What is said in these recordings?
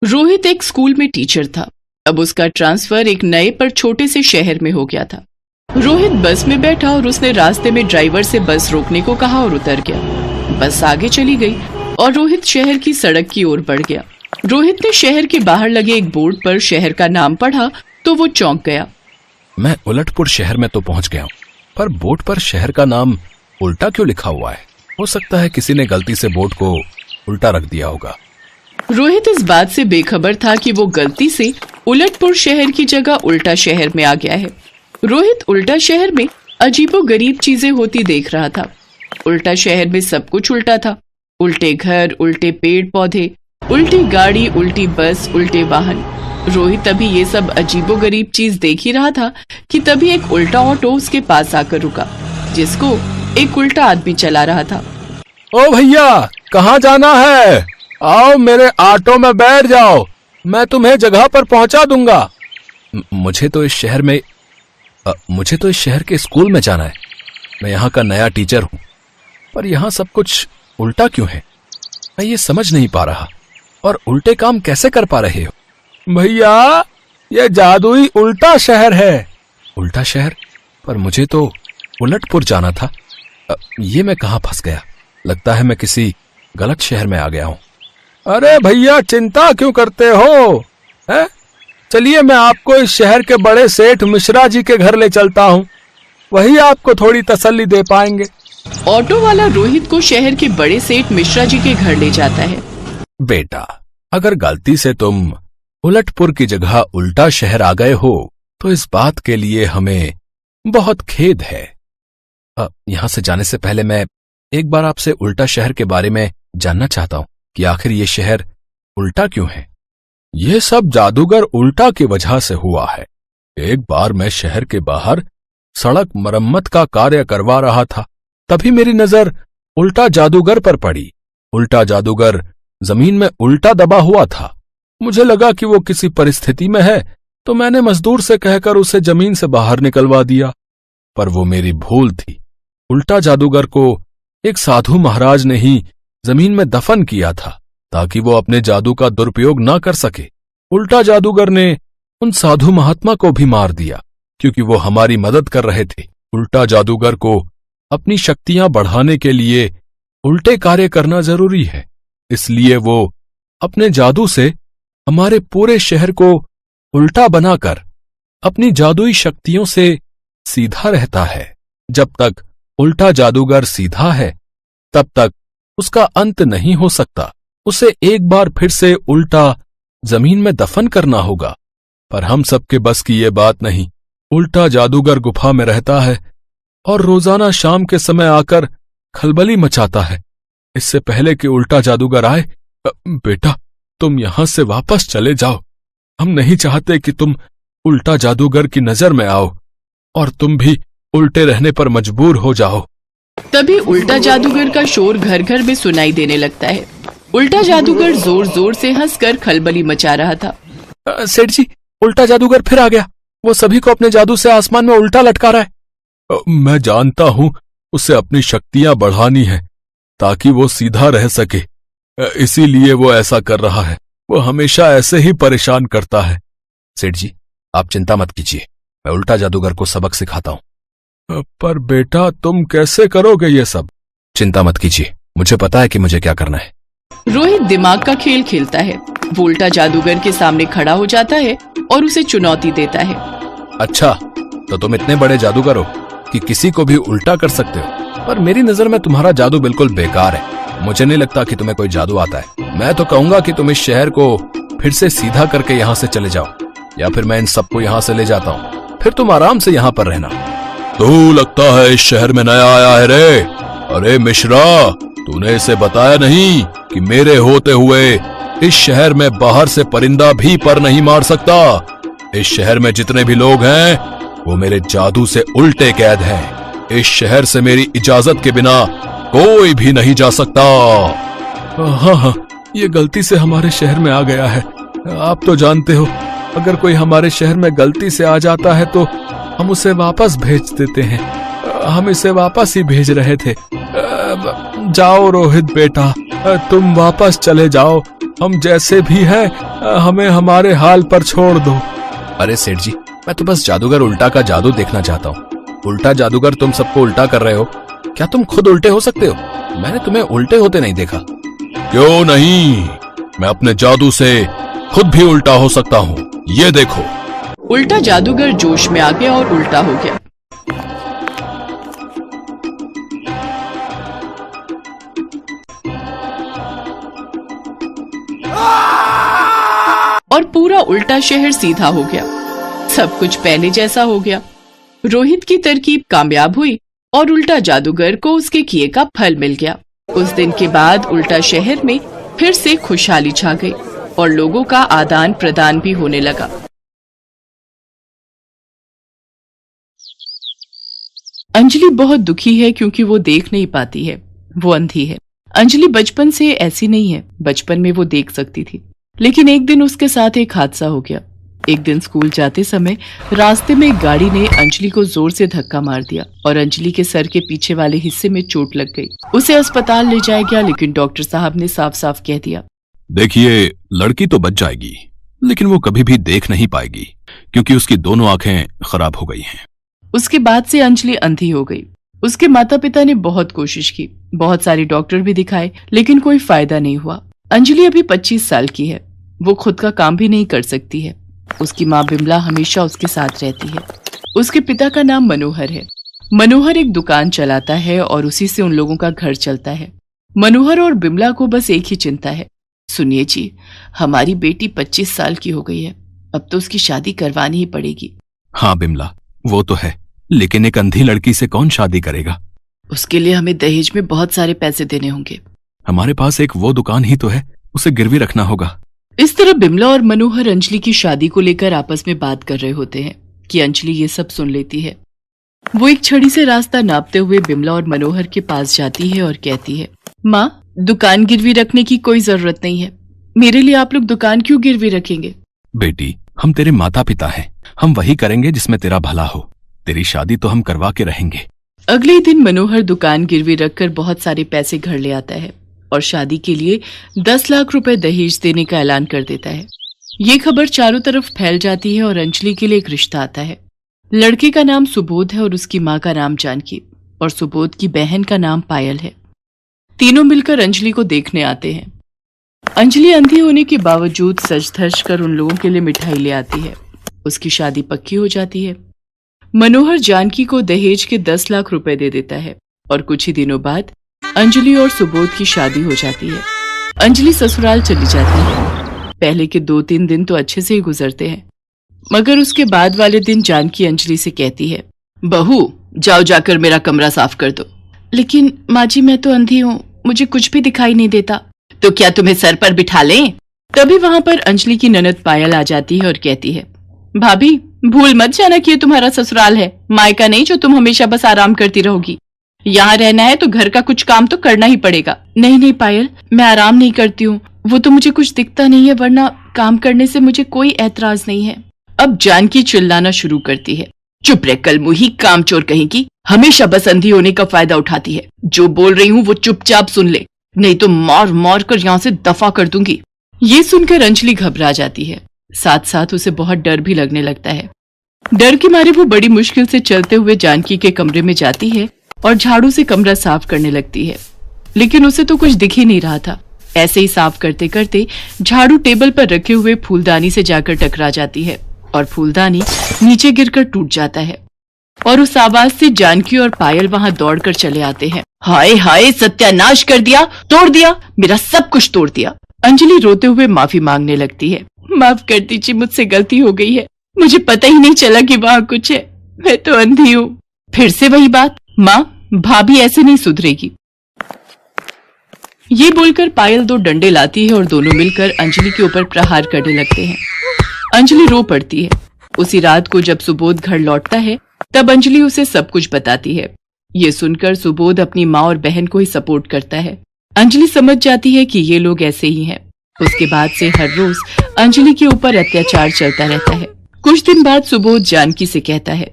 रोहित एक स्कूल में टीचर था। अब उसका ट्रांसफर एक नए पर छोटे से शहर में हो गया था। रोहित बस में बैठा और उसने रास्ते में ड्राइवर से बस रोकने को कहा और उतर गया। बस आगे चली गई और रोहित शहर की सड़क की ओर बढ़ गया। रोहित ने शहर के बाहर लगे एक बोर्ड पर शहर का नाम पढ़ा तो वो चौंक गया। मैं उलटपुर शहर में तो पहुंच गया हूँ, पर बोर्ड पर शहर का नाम उल्टा क्यों लिखा हुआ है? हो सकता है किसी ने गलती से बोर्ड को उल्टा रख दिया होगा। रोहित इस बात से बेखबर था कि वो गलती से उलटपुर शहर की जगह उल्टा शहर में आ गया है। रोहित उल्टा शहर में अजीबोगरीब चीजें होती देख रहा था। उल्टा शहर में सब कुछ उल्टा था। उल्टे घर, उल्टे पेड़ पौधे, उल्टी गाड़ी, उल्टी बस, उल्टे वाहन। रोहित अभी ये सब अजीबोगरीब चीज देख ही रहा था कि तभी एक उल्टा ऑटो उसके पास आकर रुका, जिसको एक उल्टा आदमी चला रहा था। ओ भैया, कहाँ जाना है? आओ मेरे ऑटो में बैठ जाओ, मैं तुम्हें जगह पर पहुंचा दूंगा। मुझे तो इस शहर के स्कूल में जाना है। मैं यहाँ का नया टीचर हूँ, पर यहाँ सब कुछ उल्टा क्यों है? मैं ये समझ नहीं पा रहा। और उल्टे काम कैसे कर पा रहे हो? भैया, ये जादुई उल्टा शहर है। उल्टा शहर? पर मुझे तो उलटपुर जाना था। ये मैं कहाँ फंस गया? लगता है मैं किसी गलत शहर में आ गया हूँ। अरे भैया, चिंता क्यों करते हो? चलिए, मैं आपको इस शहर के बड़े सेठ मिश्रा जी के घर ले चलता हूँ। वही आपको थोड़ी तसल्ली दे पाएंगे। ऑटो वाला रोहित को शहर के बड़े सेठ मिश्रा जी के घर ले जाता है। बेटा, अगर गलती से तुम उलटपुर की जगह उल्टा शहर आ गए हो तो इस बात के लिए हमें बहुत खेद है। यहाँ से जाने से पहले मैं एक बार आपसे उल्टा शहर के बारे में जानना चाहता हूँ कि आखिर ये शहर उल्टा क्यों है? ये सब जादूगर उल्टा की वजह से हुआ है। एक बार मैं शहर के बाहर सड़क मरम्मत का कार्य करवा रहा था, तभी मेरी नजर उल्टा जादूगर पर पड़ी। उल्टा जादूगर जमीन में उल्टा दबा हुआ था। मुझे लगा कि वो किसी परिस्थिति में है, तो मैंने मजदूर से कहकर उसे जमीन से बाहर निकलवा दिया, पर वो मेरी भूल थी। उल्टा जादूगर को एक साधु महाराज ने ही जमीन में दफन किया था ताकि वो अपने जादू का दुरुपयोग ना कर सके। उल्टा जादूगर ने उन साधु महात्मा को भी मार दिया क्योंकि वो हमारी मदद कर रहे थे। उल्टा जादूगर को अपनी शक्तियां बढ़ाने के लिए उल्टे कार्य करना जरूरी है, इसलिए वो अपने जादू से हमारे पूरे शहर को उल्टा बनाकर अपनी जादुई शक्तियों से सीधा रहता है। जब तक उल्टा जादूगर सीधा है, तब तक उसका अंत नहीं हो सकता। उसे एक बार फिर से उल्टा जमीन में दफन करना होगा, पर हम सबके बस की ये बात नहीं। उल्टा जादूगर गुफा में रहता है और रोजाना शाम के समय आकर खलबली मचाता है। इससे पहले कि उल्टा जादूगर आए, बेटा, तुम यहां से वापस चले जाओ। हम नहीं चाहते कि तुम उल्टा जादूगर की नजर में आओ और तुम भी उल्टे रहने पर मजबूर हो जाओ। तभी उल्टा जादूगर का शोर घर घर में सुनाई देने लगता है। उल्टा जादूगर जोर जोर से हंसकर खलबली मचा रहा था। सेठ जी, उल्टा जादूगर फिर आ गया। वो सभी को अपने जादू से आसमान में उल्टा लटका रहा है। मैं जानता हूं, उसे अपनी शक्तियां बढ़ानी है ताकि वो सीधा रह सके, इसीलिए वो ऐसा कर रहा है। वो हमेशा ऐसे ही परेशान करता है। सेठ जी, आप चिंता मत कीजिए, मैं उल्टा जादूगर को सबक सिखाता हूं। पर बेटा, तुम कैसे करोगे ये सब? चिंता मत कीजिए, मुझे पता है कि मुझे क्या करना है। रोहित दिमाग का खेल खेलता है। वो उल्टा जादूगर के सामने खड़ा हो जाता है और उसे चुनौती देता है। अच्छा, तो तुम इतने बड़े जादूगर हो कि किसी को भी उल्टा कर सकते हो, पर मेरी नजर में तुम्हारा जादू बिल्कुल बेकार है। मुझे नहीं लगता कि तुम्हें कोई जादू आता है। मैं तो कहूंगा कि तुम इस शहर को फिर से सीधा करके यहाँ से चले जाओ, या फिर मैं इन सबको यहाँ से ले जाता हूँ, फिर तुम आराम से यहाँ पर रहना। तू लगता है इस शहर में नया आया है रे। अरे मिश्रा, तूने इसे बताया नहीं कि मेरे होते हुए इस शहर में बाहर से परिंदा भी पर नहीं मार सकता। इस शहर में जितने भी लोग हैं वो मेरे जादू से उल्टे कैद हैं। इस शहर से मेरी इजाजत के बिना कोई भी नहीं जा सकता। हाँ, ये गलती से हमारे शहर में आ गया है। आप तो जानते हो, अगर कोई हमारे शहर में गलती से आ जाता है तो हम उसे वापस भेज देते हैं। हम इसे वापस ही भेज रहे थे। जाओ रोहित बेटा, तुम वापस चले जाओ, हम जैसे भी हैं हमें हमारे हाल पर छोड़ दो। अरे सेठ जी, मैं तो बस जादूगर उल्टा का जादू देखना चाहता हूँ। उल्टा जादूगर, तुम सबको उल्टा कर रहे हो। क्या तुम खुद उल्टे हो सकते हो? मैंने तुम्हें उल्टे होते नहीं देखा। क्यों नहीं, मैं अपने जादू से खुद भी उल्टा हो सकता हूँ, ये देखो। उल्टा जादूगर जोश में आ गया और उल्टा हो गया। और पूरा उल्टा शहर सीधा हो गया। सब कुछ पहले जैसा हो गया। रोहित की तरकीब कामयाब हुई और उल्टा जादूगर को उसके किए का फल मिल गया। उस दिन के बाद उल्टा शहर में फिर से खुशहाली छा गई और लोगों का आदान प्रदान भी होने लगा। अंजलि बहुत दुखी है क्योंकि वो देख नहीं पाती है, वो अंधी है। अंजलि बचपन से ऐसी नहीं है, बचपन में वो देख सकती थी, लेकिन एक दिन उसके साथ एक हादसा हो गया। एक दिन स्कूल जाते समय रास्ते में एक गाड़ी ने अंजलि को जोर से धक्का मार दिया और अंजलि के सर के पीछे वाले हिस्से में चोट लग गई। उसे अस्पताल ले जाया गया, लेकिन डॉक्टर साहब ने साफ साफ कह दिया, देखिए, लड़की तो बच जाएगी, लेकिन वो कभी भी देख नहीं पाएगी क्योंकि उसकी दोनों आंखें खराब हो गई हैं। उसके बाद से अंजलि अंधी हो गई। उसके माता पिता ने बहुत कोशिश की, बहुत सारे डॉक्टर भी दिखाए, लेकिन कोई फायदा नहीं हुआ। अंजलि अभी 25 साल की है, वो खुद का काम भी नहीं कर सकती है। उसकी माँ बिमला हमेशा उसके साथ रहती है। उसके पिता का नाम मनोहर है। मनोहर एक दुकान चलाता है और उसी से उन लोगों का घर चलता है। मनोहर और बिमला को बस एक ही चिंता है, सुनिए जी, हमारी बेटी 25 साल की हो गई है, अब तो उसकी शादी करवानी ही पड़ेगी। हाँ बिमला, वो तो है, लेकिन एक अंधी लड़की से कौन शादी करेगा? उसके लिए हमें दहेज में बहुत सारे पैसे देने होंगे। हमारे पास एक वो दुकान ही तो है, उसे गिरवी रखना होगा। इस तरह बिमला और मनोहर अंजलि की शादी को लेकर आपस में बात कर रहे होते हैं कि अंजलि ये सब सुन लेती है। वो एक छड़ी से रास्ता नापते हुए बिमला और मनोहर के पास जाती है और कहती है, माँ, दुकान गिरवी रखने की कोई जरूरत नहीं है, मेरे लिए आप लोग दुकान क्यों गिरवी रखेंगे? बेटी, हम तेरे माता पिता हैं, हम वही करेंगे जिसमें तेरा भला हो। तेरी शादी तो हम करवा के रहेंगे। अगले ही दिन मनोहर दुकान गिरवी रखकर बहुत सारे पैसे घर ले आता है और शादी के लिए 10 लाख रुपए दहेज देने का ऐलान कर देता है। ये खबर चारों तरफ फैल जाती है और अंजलि के लिए एक रिश्ता आता है। लड़के का नाम सुबोध है और उसकी माँ का नाम जानकी और सुबोध की बहन का नाम पायल है। तीनों मिलकर अंजलि को देखने आते हैं। अंजलि अंधी होने के बावजूद सज धज कर उन लोगों के लिए मिठाई ले आती है। उसकी शादी पक्की हो जाती है। मनोहर जानकी को दहेज के 10 लाख रुपए दे देता है और कुछ ही दिनों बाद अंजलि और सुबोध की शादी हो जाती है। अंजलि ससुराल चली जाती है। पहले के 2-3 दिन तो अच्छे से ही गुजरते हैं, मगर उसके बाद वाले दिन जानकी अंजलि से कहती है, बहू, जाओ जाकर मेरा कमरा साफ कर दो। लेकिन माँ जी, मैं तो अंधी हूँ, मुझे कुछ भी दिखाई नहीं देता। तो क्या तुम्हें सर पर बिठा लें? तभी वहां पर अंजलि की ननद पायल आ जाती है और कहती है, भाभी, भूल मत जाना कि ये तुम्हारा ससुराल है, मायका नहीं जो तुम हमेशा बस आराम करती रहोगी। यहाँ रहना है तो घर का कुछ काम तो करना ही पड़ेगा। नहीं नहीं पायल, मैं आराम नहीं करती हूँ, वो तो मुझे कुछ दिखता नहीं है, वरना काम करने से मुझे कोई ऐतराज नहीं है। अब जानकी चिल्लाना शुरू करती है, चुप रह कलमुही, कामचोर कहेगी, हमेशा बस अंधी होने का फायदा उठाती है। जो बोल रही हूँ वो चुपचाप सुन ले, नहीं तो मार मार कर यहाँ से दफा कर दूंगी। ये सुनकर अंजलि घबरा जाती है, साथ साथ उसे बहुत डर भी लगने लगता है। डर के मारे वो बड़ी मुश्किल से चलते हुए जानकी के कमरे में जाती है और झाड़ू से कमरा साफ करने लगती है, लेकिन उसे तो कुछ दिख ही नहीं रहा था। ऐसे ही साफ करते करते झाड़ू टेबल पर रखे हुए फूलदानी से जाकर टकरा जाती है और फूलदानी नीचे गिरकर टूट जाता है और उस आवाज से जानकी और पायल वहां दौड़कर चले आते हैं। हाय हाय, सत्यानाश कर दिया, तोड़ दिया, मेरा सब कुछ तोड़ दिया। अंजलि रोते हुए माफी मांगने लगती है, माफ कर दीजिए, मुझसे गलती हो गई है, मुझे पता ही नहीं चला कि वहां कुछ है, मैं तो अंधी हूँ। फिर से वही बात, माँ, भाभी ऐसे नहीं सुधरेगी। ये बोलकर पायल 2 डंडे लाती है और दोनों मिलकर अंजलि के ऊपर प्रहार करने लगते हैं। अंजलि रो पड़ती है। उसी रात को जब सुबोध घर लौटता है तब अंजलि उसे सब कुछ बताती है। ये सुनकर सुबोध अपनी माँ और बहन को ही सपोर्ट करता है। अंजलि समझ जाती है कि ये लोग ऐसे ही हैं। उसके बाद से हर रोज अंजलि के ऊपर अत्याचार चलता रहता है। कुछ दिन बाद सुबोध जानकी से कहता है,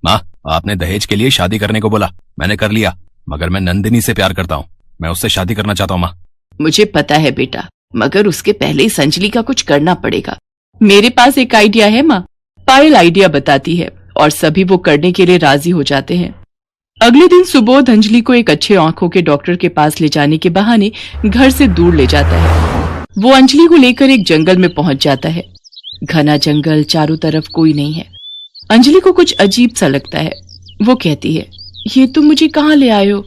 माँ, आपने दहेज के लिए शादी करने को बोला, मैंने कर लिया, मगर मैं नंदिनी से प्यार करता हूँ, मैं उससे शादी करना चाहता हूँ। माँ, मुझे पता है बेटा, मगर उसके पहले इस अंजलि का कुछ करना पड़ेगा। मेरे पास एक आइडिया है माँ। पायल आइडिया बताती है और सभी वो करने के लिए राजी हो जाते हैं। अगले दिन सुबोध अंजलि को एक अच्छे आंखों के डॉक्टर के पास ले जाने के बहाने घर से दूर ले जाता है। वो अंजलि को लेकर एक जंगल में पहुंच जाता है। घना जंगल, चारों तरफ कोई नहीं है। अंजलि को कुछ अजीब सा लगता है। वो कहती है, ये तुम मुझे कहाँ ले आए हो?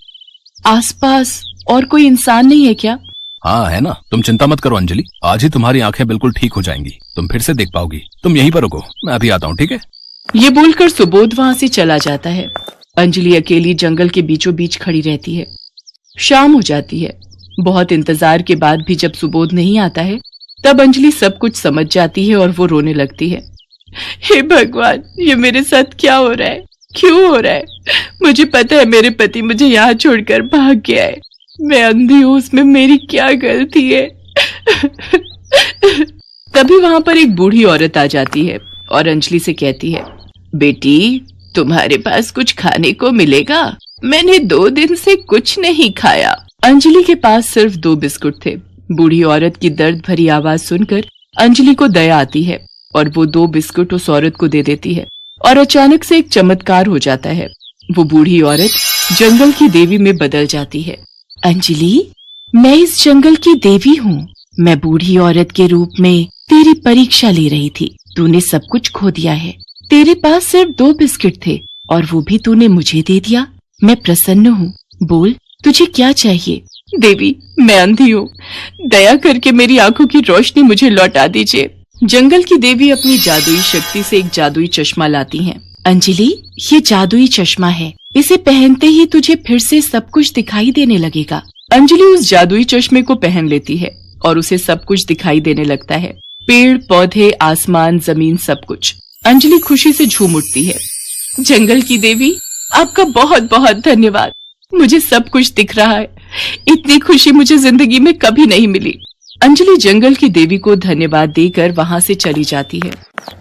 आसपास और कोई इंसान नहीं है क्या? हाँ है ना, तुम चिंता मत करो अंजलि, आज ही तुम्हारी आंखें बिल्कुल ठीक हो जाएंगी, तुम फिर से देख पाओगी। तुम यहीं पर रुको, मैं अभी आता हूँ, ठीक है? ये बोलकर सुबोध वहां से चला जाता है। अंजलि अकेली जंगल के बीचों बीच खड़ी रहती है। शाम हो जाती है। बहुत इंतजार के बाद भी जब सुबोध नहीं आता है, तब अंजलि सब कुछ समझ जाती है और वो रोने लगती है। हे भगवान, ये मेरे साथ क्या हो रहा है? क्यों हो रहा है? मुझे पता है मेरे पति मुझे यहाँ छोड़कर भाग गया है। मैं अंधी हूँ, उसमें मेरी क्या गलती है? तभी वहां पर एक बूढ़ी औरत आ जाती है और अंजलि से कहती है, बेटी, तुम्हारे पास कुछ खाने को मिलेगा? मैंने 2 दिन से कुछ नहीं खाया। अंजलि के पास सिर्फ 2 बिस्कुट थे। बूढ़ी औरत की दर्द भरी आवाज सुनकर अंजलि को दया आती है और वो 2 बिस्कुट उस औरत को दे देती है और अचानक से एक चमत्कार हो जाता है। वो बूढ़ी औरत जंगल की देवी में बदल जाती है। अंजलि, मैं इस जंगल की देवी हूँ। मैं बूढ़ी औरत के रूप में तेरी परीक्षा ले रही थी। तूने सब कुछ खो दिया है। तेरे पास सिर्फ 2 बिस्किट थे और वो भी तूने मुझे दे दिया। मैं प्रसन्न हूँ। बोल, तुझे क्या चाहिए? देवी, मैं अंधी हूँ, दया करके मेरी आंखों की रोशनी मुझे लौटा दीजिए। जंगल की देवी अपनी जादुई शक्ति से एक जादुई चश्मा लाती हैं। अंजलि, ये जादुई चश्मा है। इसे पहनते ही तुझे फिर से सब कुछ दिखाई देने लगेगा। अंजलि उस जादुई चश्मे को पहन लेती है और उसे सब कुछ दिखाई देने लगता है। पेड़, पौधे, आसमान, जमीन, सब कुछ। अंजलि खुशी से झूम उठती है। जंगल की देवी, आपका बहुत बहुत धन्यवाद। मुझे सब कुछ दिख रहा है। इतनी खुशी मुझे जिंदगी में कभी नहीं मिली। अंजलि जंगल की देवी को धन्यवाद देकर वहां से चली जाती है।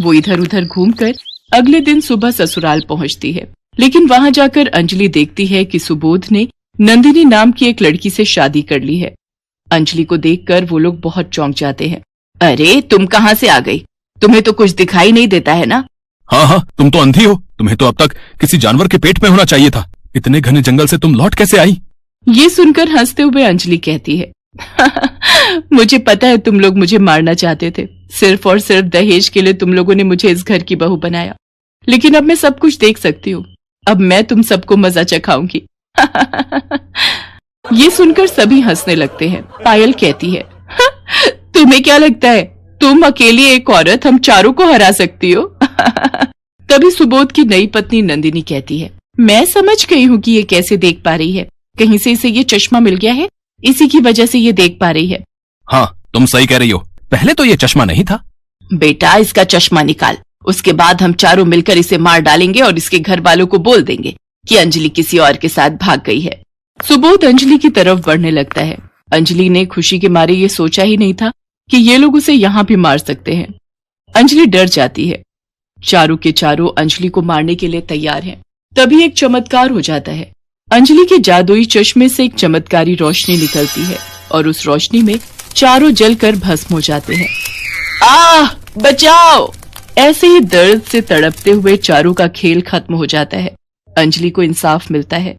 वो इधर उधर घूमकर अगले दिन सुबह ससुराल पहुंचती है, लेकिन वहां जाकर अंजलि देखती है कि सुबोध ने नंदिनी नाम की एक लड़की से शादी कर ली है। अंजलि को देखकर वो लोग बहुत चौंक जाते हैं। अरे, तुम कहाँ से आ गई? तुम्हें तो कुछ दिखाई नहीं देता है ना? हाँ, तुम तो अंधी हो। तुम्हें तो अब तक किसी जानवर के पेट में होना चाहिए था। इतने घने जंगल से तुम लौट कैसे आई? ये सुनकर हंसते हुए अंजलि कहती है, मुझे पता है तुम लोग मुझे मारना चाहते थे। सिर्फ और सिर्फ दहेज के लिए तुम लोगों ने मुझे इस घर की बहू बनाया, लेकिन अब मैं सब कुछ देख सकती हूँ। अब मैं तुम सबको मजा चखाऊंगी। ये सुनकर सभी हंसने लगते हैं। पायल कहती है, तुम्हें क्या लगता है तुम अकेली एक औरत हम चारों को हरा सकती हो? तभी सुबोध की नई पत्नी नंदिनी कहती है, मैं समझ गई हूँ कि ये कैसे देख पा रही है। कहीं से इसे ये चश्मा मिल गया है, इसी की वजह से ये देख पा रही है। हाँ, तुम सही कह रही हो। पहले तो ये चश्मा नहीं था। बेटा, इसका चश्मा निकाल। उसके बाद हम चारों मिलकर इसे मार डालेंगे और इसके घर वालों को बोल देंगे कि अंजलि किसी और के साथ भाग गई है। सुबोध अंजलि की तरफ बढ़ने लगता है। अंजलि ने खुशी के मारे ये सोचा ही नहीं था कि ये लोग उसे यहाँ भी मार सकते हैं। अंजलि डर जाती है। चारों के चारों अंजलि को मारने के लिए तैयार हैं। तभी एक चमत्कार हो जाता है। अंजलि के जादुई चश्मे से एक चमत्कारी रोशनी निकलती है और उस रोशनी में चारों जलकर भस्म हो जाते हैं। आह, बचाओ! ऐसे ही दर्द से तड़पते हुए चारों का खेल खत्म हो जाता है। अंजलि को इंसाफ मिलता है।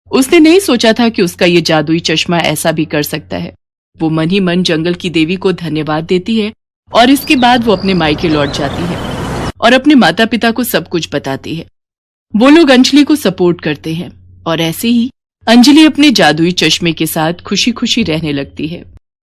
उसने नहीं सोचा था कि उसका ये जादुई चश्मा ऐसा भी कर सकता है। वो मन ही मन जंगल की देवी को धन्यवाद देती है और इसके बाद वो अपने मायके लौट जाती है और अपने माता पिता को सब कुछ बताती है। वो लोग अंजलि को सपोर्ट करते हैं और ऐसे ही अंजलि अपने जादुई चश्मे के साथ खुशी खुशी रहने लगती है।